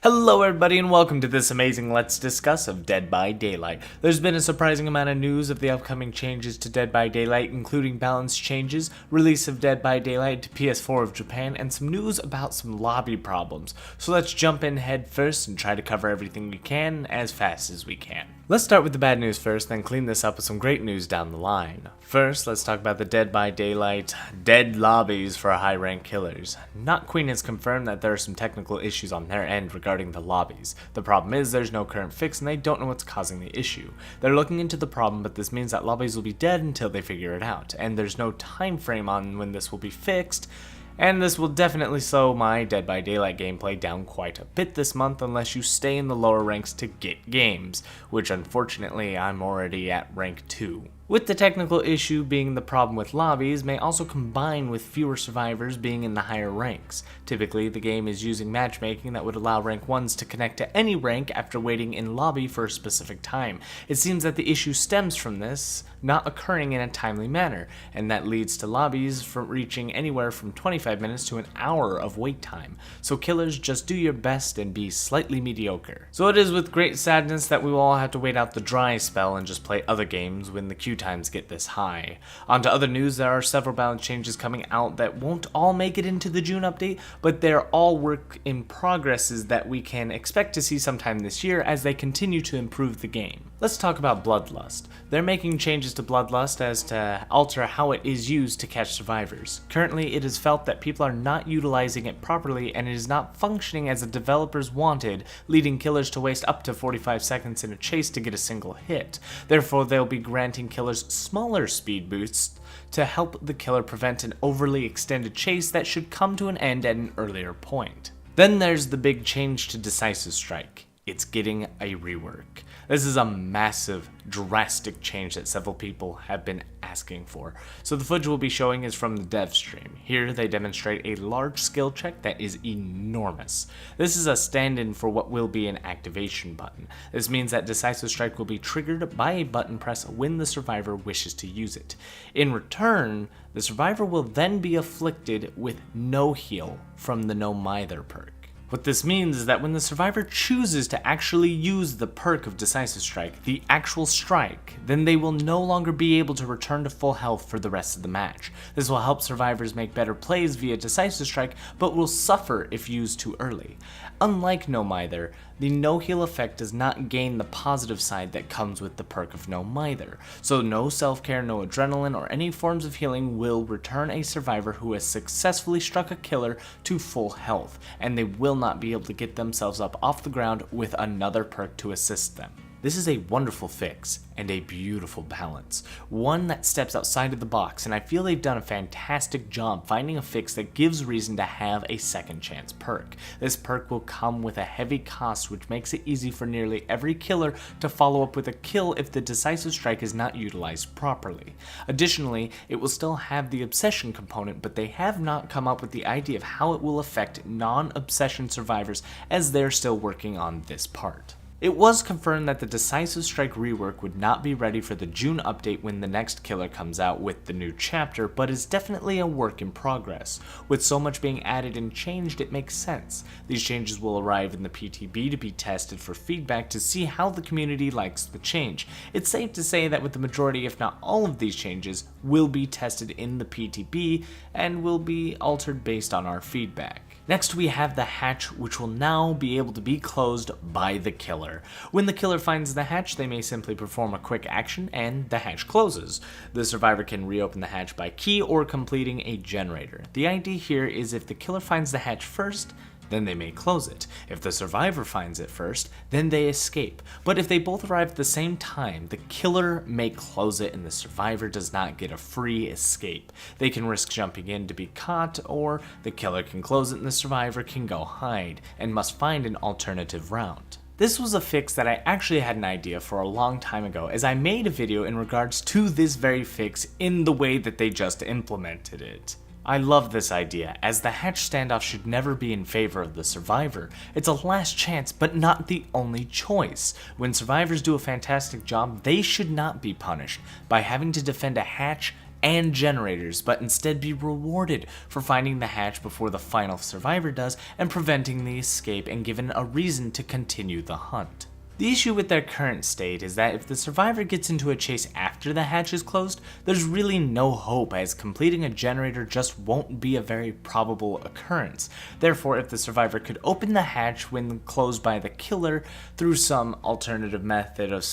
Hello everybody and welcome to this amazing Let's Discuss of Dead by Daylight. There's been a surprising amount of news of the upcoming changes to Dead by Daylight, including balance changes, release of Dead by Daylight to PS4 of Japan, and some news about some lobby problems. So let's jump in head first and try to cover everything we can as fast as we can. Let's start with the bad news first, then clean this up with some great news down the line. First, let's talk about the Dead by Daylight dead lobbies for high-rank killers. Not Queen has confirmed that there are some technical issues on their end regarding the lobbies. The problem is there's no current fix and they don't know what's causing the issue. They're looking into the problem, but this means that lobbies will be dead until they figure it out, and there's no time frame on when this will be fixed. And this will definitely slow my Dead by Daylight gameplay down quite a bit this month unless you stay in the lower ranks to get games, which unfortunately I'm already at rank 2. With the technical issue being the problem with lobbies may also combine with fewer survivors being in the higher ranks. Typically, the game is using matchmaking that would allow rank 1s to connect to any rank after waiting in lobby for a specific time. It seems that the issue stems from this not occurring in a timely manner, and that leads to lobbies from reaching anywhere from 25 minutes to an hour of wait time. So killers, just do your best and be slightly mediocre. So it is with great sadness that we will all have to wait out the dry spell and just play other games when the queue times get this high. On to other news, there are several balance changes coming out that won't all make it into the June update, but they're all work in progresses that we can expect to see sometime this year as they continue to improve the game. Let's talk about Bloodlust. They're making changes to Bloodlust as to alter how it is used to catch survivors. Currently, it is felt that people are not utilizing it properly and it is not functioning as the developers wanted, leading killers to waste up to 45 seconds in a chase to get a single hit. Therefore, they'll be granting killers smaller speed boosts to help the killer prevent an overly extended chase that should come to an end at an earlier point. Then there's the big change to Decisive Strike. It's getting a rework. This is a massive, drastic change that several people have been asking for. So the footage we'll be showing is from the dev stream. Here they demonstrate a large skill check that is enormous. This is a stand-in for what will be an activation button. This means that Decisive Strike will be triggered by a button press when the survivor wishes to use it. In return, the survivor will then be afflicted with no heal from the No Mither perk. What this means is that when the survivor chooses to actually use the perk of Decisive Strike, the actual strike, then they will no longer be able to return to full health for the rest of the match. This will help survivors make better plays via Decisive Strike, but will suffer if used too early. Unlike No Mither, the no heal effect does not gain the positive side that comes with the perk of No Mither. So no self-care, no adrenaline, or any forms of healing will return a survivor who has successfully struck a killer to full health, and they will not be able to get themselves up off the ground with another perk to assist them. This is a wonderful fix and a beautiful balance, one that steps outside of the box, and I feel they've done a fantastic job finding a fix that gives reason to have a second chance perk. This perk will come with a heavy cost, which makes it easy for nearly every killer to follow up with a kill if the Decisive Strike is not utilized properly. Additionally, it will still have the obsession component, but they have not come up with the idea of how it will affect non-obsession survivors, as they're still working on this part. It was confirmed that the Decisive Strike rework would not be ready for the June update when the next killer comes out with the new chapter, but is definitely a work in progress. With so much being added and changed, it makes sense. These changes will arrive in the PTB to be tested for feedback to see how the community likes the change. It's safe to say that with the majority, if not all of these changes, will be tested in the PTB and will be altered based on our feedback. Next we have the hatch, which will now be able to be closed by the killer. When the killer finds the hatch, they may simply perform a quick action and the hatch closes. The survivor can reopen the hatch by key or completing a generator. The idea here is if the killer finds the hatch first, then they may close it. If the survivor finds it first, then they escape. But if they both arrive at the same time, the killer may close it and the survivor does not get a free escape. They can risk jumping in to be caught, or the killer can close it and the survivor can go hide and must find an alternative route. This was a fix that I actually had an idea for a long time ago, as I made a video in regards to this very fix in the way that they just implemented it. I love this idea, as the hatch standoff should never be in favor of the survivor. It's a last chance, but not the only choice. When survivors do a fantastic job, they should not be punished by having to defend a hatch and generators, but instead be rewarded for finding the hatch before the final survivor does and preventing the escape and given a reason to continue the hunt. The issue with their current state is that if the survivor gets into a chase after the hatch is closed, there's really no hope, as completing a generator just won't be a very probable occurrence. Therefore, if the survivor could open the hatch when closed by the killer through some alternative method of,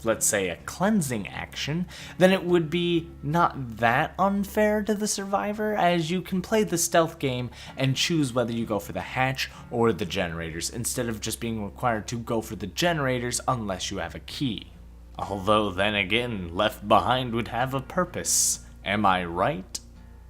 let's say, a cleansing action, then it would be not that unfair to the survivor, as you can play the stealth game and choose whether you go for the hatch or the generators, instead of just being required to go for the generators unless you have a key. Although then again, Left Behind would have a purpose. Am I right?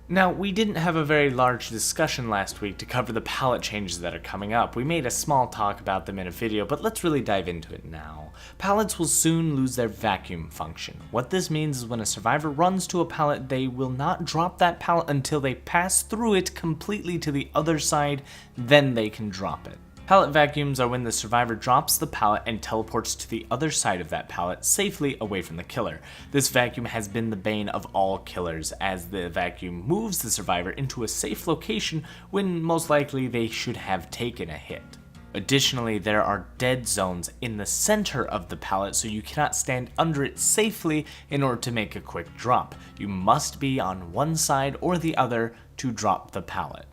Now, we didn't have a very large discussion last week to cover the pallet changes that are coming up. We made a small talk about them in a video, but let's really dive into it now. Pallets will soon lose their vacuum function. What this means is when a survivor runs to a pallet, they will not drop that pallet until they pass through it completely to the other side, then they can drop it. Pallet vacuums are when the survivor drops the pallet and teleports to the other side of that pallet safely away from the killer. This vacuum has been the bane of all killers, as the vacuum moves the survivor into a safe location when most likely they should have taken a hit. Additionally, there are dead zones in the center of the pallet, so you cannot stand under it safely in order to make a quick drop. You must be on one side or the other to drop the pallet.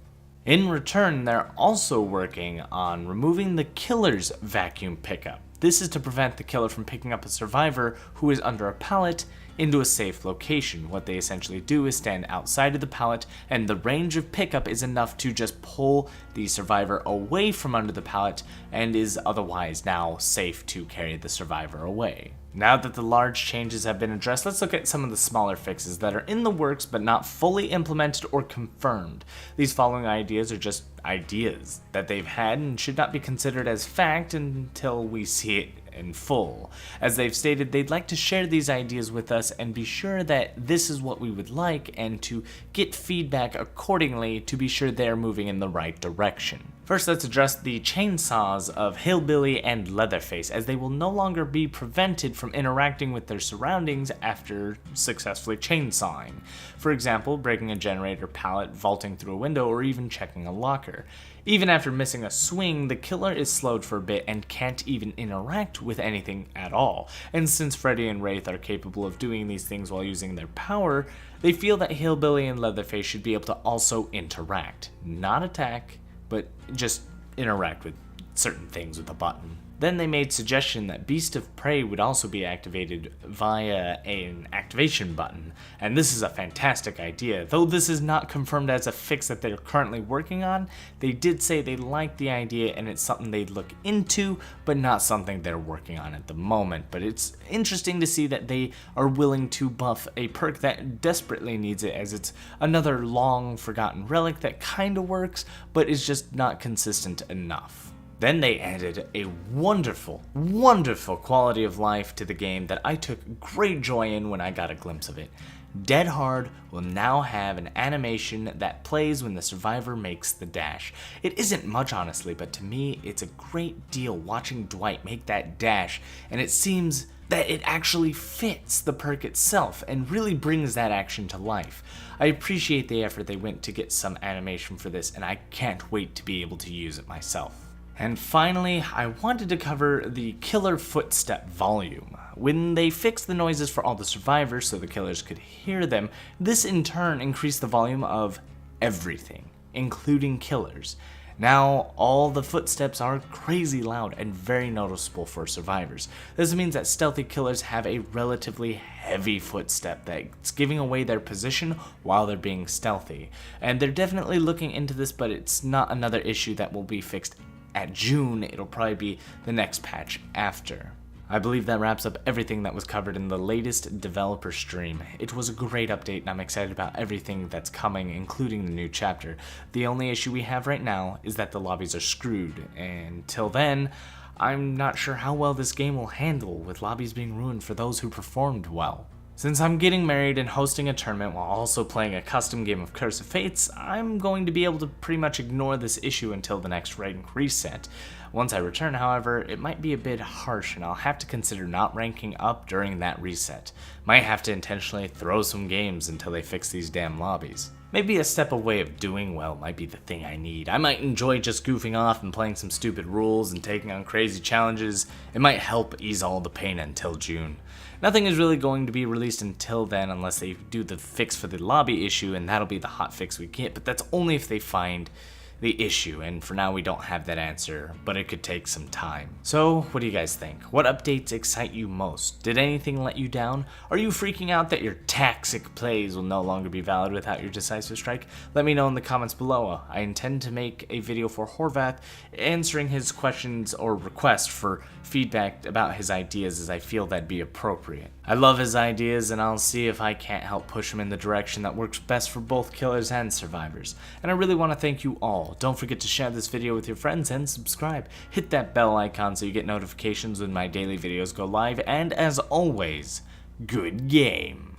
In return, they're also working on removing the killer's vacuum pickup. This is to prevent the killer from picking up a survivor who is under a pallet into a safe location. What they essentially do is stand outside of the pallet, and the range of pickup is enough to just pull the survivor away from under the pallet and is otherwise now safe to carry the survivor away. Now that the large changes have been addressed, let's look at some of the smaller fixes that are in the works but not fully implemented or confirmed. These following ideas are just ideas that they've had and should not be considered as fact until we see it in full. As they've stated, they'd like to share these ideas with us and be sure that this is what we would like, and to get feedback accordingly to be sure they're moving in the right direction. First, let's address the chainsaws of Hillbilly and Leatherface, as they will no longer be prevented from interacting with their surroundings after successfully chainsawing. For example, breaking a generator pallet, vaulting through a window, or even checking a locker. Even after missing a swing, the killer is slowed for a bit and can't even interact with anything at all. And since Freddy and Wraith are capable of doing these things while using their power, they feel that Hillbilly and Leatherface should be able to also interact. Not attack, but just interact with certain things with a button. Then they made suggestion that Beast of Prey would also be activated via an activation button, and this is a fantastic idea. Though this is not confirmed as a fix that they're currently working on, they did say they like the idea and it's something they'd look into, but not something they're working on at the moment. But it's interesting to see that they are willing to buff a perk that desperately needs it, as it's another long forgotten relic that kinda works, but is just not consistent enough. Then they added a wonderful, wonderful quality of life to the game that I took great joy in when I got a glimpse of it. Dead Hard will now have an animation that plays when the survivor makes the dash. It isn't much, honestly, but to me it's a great deal watching Dwight make that dash, and it seems that it actually fits the perk itself and really brings that action to life. I appreciate the effort they went to get some animation for this, and I can't wait to be able to use it myself. And finally, I wanted to cover the killer footstep volume. When they fixed the noises for all the survivors so the killers could hear them, this in turn increased the volume of everything, including killers. Now, all the footsteps are crazy loud and very noticeable for survivors. This means that stealthy killers have a relatively heavy footstep that's giving away their position while they're being stealthy. And they're definitely looking into this, but it's not another issue that will be fixed at June. It'll probably be the next patch after. I believe that wraps up everything that was covered in the latest developer stream. It was a great update and I'm excited about everything that's coming, including the new chapter. The only issue we have right now is that the lobbies are screwed, and till then, I'm not sure how well this game will handle with lobbies being ruined for those who performed well. Since I'm getting married and hosting a tournament while also playing a custom game of Curse of Fates, I'm going to be able to pretty much ignore this issue until the next rank reset. Once I return, however, it might be a bit harsh and I'll have to consider not ranking up during that reset. Might have to intentionally throw some games until they fix these damn lobbies. Maybe a step away of doing well might be the thing I need. I might enjoy just goofing off and playing some stupid rules and taking on crazy challenges. It might help ease all the pain until June. Nothing is really going to be released until then unless they do the fix for the lobby issue, and that'll be the hot fix we get, but that's only if they find the issue, and for now we don't have that answer, but it could take some time. So, what do you guys think? What updates excite you most? Did anything let you down? Are you freaking out that your toxic plays will no longer be valid without your Decisive Strike? Let me know in the comments below. I intend to make a video for Horvath answering his questions or requests for feedback about his ideas as I feel that'd be appropriate. I love his ideas and I'll see if I can't help push him in the direction that works best for both killers and survivors. And I really want to thank you all. Don't forget to share this video with your friends and subscribe. Hit that bell icon so you get notifications when my daily videos go live, and as always, good game.